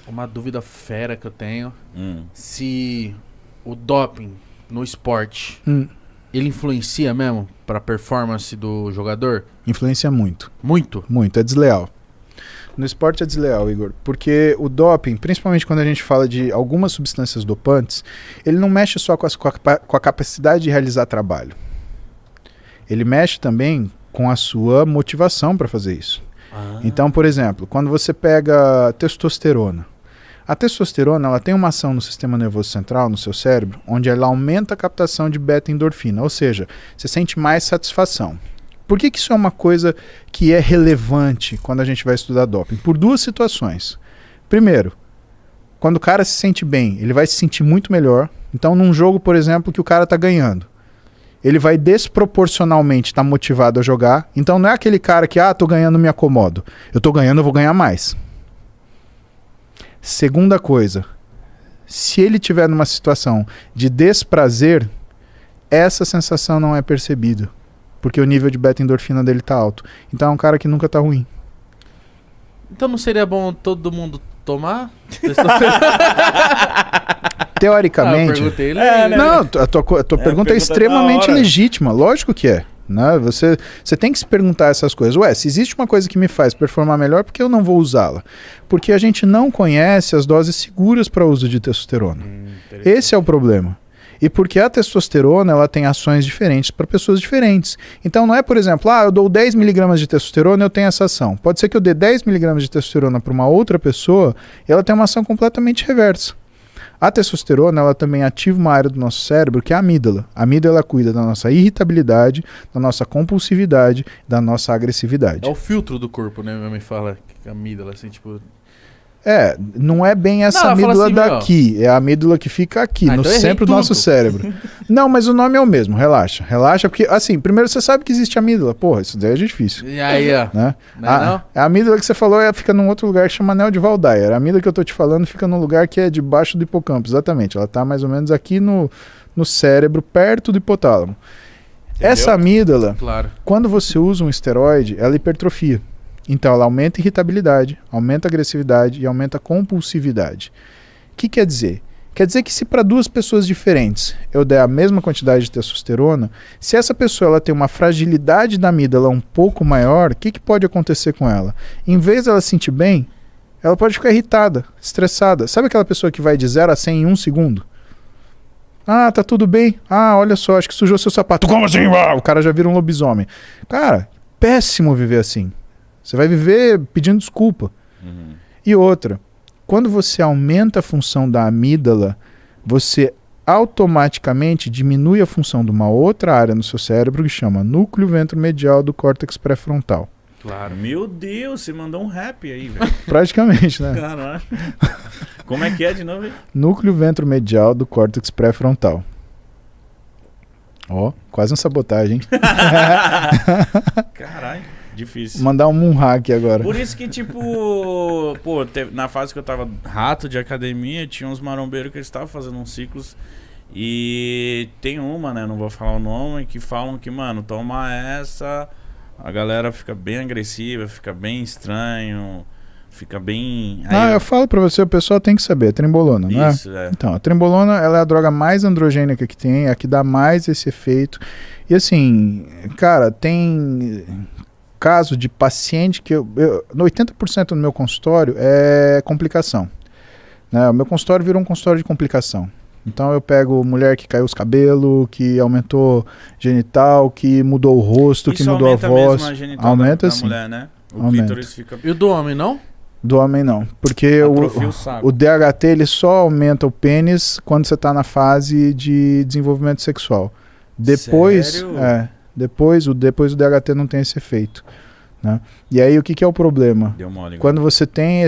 Uma dúvida fera que eu tenho. Se o doping no esporte, ele influencia mesmo pra performance do jogador? Influencia muito. Muito? Muito, é desleal. No esporte é desleal, Igor, porque o doping, principalmente quando a gente fala de algumas substâncias dopantes, ele não mexe só com a capacidade de realizar trabalho. Ele mexe também com a sua motivação para fazer isso. Então, por exemplo, quando você pega testosterona, a testosterona ela tem uma ação no sistema nervoso central, no seu cérebro, onde ela aumenta a captação de beta-endorfina, ou seja, você sente mais satisfação. Por que isso é uma coisa que é relevante quando a gente vai estudar doping? Por duas situações. Primeiro, quando o cara se sente bem, ele vai se sentir muito melhor. Então, num jogo, por exemplo, que o cara está ganhando, ele vai desproporcionalmente estar motivado a jogar. Então, não é aquele cara que, tô ganhando, me acomodo. Eu tô ganhando, eu vou ganhar mais. Segunda coisa, se ele estiver numa situação de desprazer, essa sensação não é percebida. Porque o nível de beta-endorfina dele tá alto. Então é um cara que nunca tá ruim. Então não seria bom todo mundo tomar? Teoricamente... eu perguntei ele. Não, a tua pergunta é extremamente legítima. Lógico que é. Né? Você tem que se perguntar essas coisas. Se existe uma coisa que me faz performar melhor, por que eu não vou usá-la? Porque a gente não conhece as doses seguras para uso de testosterona. Esse é o problema. E porque a testosterona ela tem ações diferentes para pessoas diferentes. Então não é, por exemplo, eu dou 10 mg de testosterona e eu tenho essa ação. Pode ser que eu dê 10 mg de testosterona para uma outra pessoa e ela tem uma ação completamente reversa. A testosterona ela também ativa uma área do nosso cérebro que é a amígdala. A amígdala cuida da nossa irritabilidade, da nossa compulsividade, da nossa agressividade. É o filtro do corpo, né? Minha mãe fala que a amígdala, assim, tipo... Não é bem essa amígdala assim, daqui, é a amígdala que fica aqui, no centro do nosso cérebro. Não, mas o nome é o mesmo, relaxa. Relaxa, porque, assim, primeiro você sabe que existe amígdala. Porra, isso daí é difícil. E aí, ó. Né? A amígdala que você falou fica num outro lugar que chama anel de Waldeyer. A amígdala que eu tô te falando fica num lugar que é debaixo do hipocampo, exatamente. Ela tá mais ou menos aqui no cérebro, perto do hipotálamo. Entendeu? Essa amígdala, quando você usa um esteroide, ela hipertrofia. Então ela aumenta a irritabilidade, aumenta a agressividade e aumenta a compulsividade. O que quer dizer? Quer dizer que se para duas pessoas diferentes eu der a mesma quantidade de testosterona, se essa pessoa ela tem uma fragilidade da amígdala um pouco maior, o que pode acontecer com ela? Em vez dela se sentir bem, ela pode ficar irritada, estressada. Sabe aquela pessoa que vai de 0 a 100 em 1 segundo? Tá tudo bem. Olha só, acho que sujou seu sapato. Como assim? O cara já vira um lobisomem. Cara, péssimo viver assim. Você vai viver pedindo desculpa. E outra, quando você aumenta a função da amígdala, você automaticamente diminui a função de uma outra área no seu cérebro que chama núcleo ventromedial do córtex pré-frontal. Claro. Meu Deus, você mandou um rap aí, velho. Praticamente, né? Caralho. Como é que é de novo? Núcleo ventromedial do córtex pré-frontal. Quase uma sabotagem. Caralho. Difícil. Mandar um moonhack agora. Por isso que, na fase que eu tava rato de academia, tinha uns marombeiros que eles estavam fazendo uns ciclos. E tem uma, né? Não vou falar o nome, que falam que, mano, toma essa, a galera fica bem agressiva, fica bem estranho, fica bem... Eu falo pra você, o pessoal tem que saber, é trembolona, não é? Isso, é. Então, a trembolona, ela é a droga mais androgênica que tem, é a que dá mais esse efeito. E assim, cara, tem... caso de paciente que no 80% do meu consultório é complicação, né? O meu consultório virou um consultório de complicação. Então eu pego mulher que caiu os cabelos, que aumentou genital, que mudou o rosto, que mudou a voz. Mesmo a genital aumenta da sim. Mulher, né? O clítoris fica... E o do homem, não? Do homem não, porque o DHT ele só aumenta o pênis quando você está na fase de desenvolvimento sexual. Depois, Sério? depois o DHT não tem esse efeito. Né? E aí o que é o problema? Deu mole, quando você tem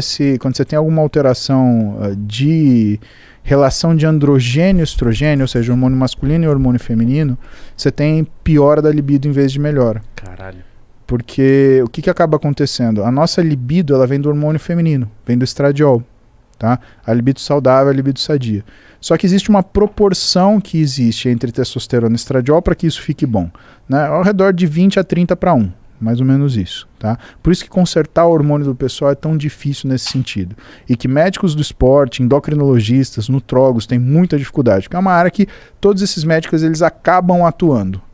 alguma alteração de relação de androgênio e estrogênio, ou seja, hormônio masculino e hormônio feminino, você tem piora da libido em vez de melhora. Caralho. Porque o que acaba acontecendo? A nossa libido ela vem do hormônio feminino, vem do estradiol. Tá? A libido saudável, a libido sadia. Só que existe uma proporção que existe entre testosterona e estradiol para que isso fique bom. Né? Ao redor de 20 a 30 para 1. mais ou menos isso, tá? Por isso que consertar o hormônio do pessoal é tão difícil nesse sentido. E que médicos do esporte, endocrinologistas, nutrólogos têm muita dificuldade, porque é uma área que todos esses médicos eles acabam atuando.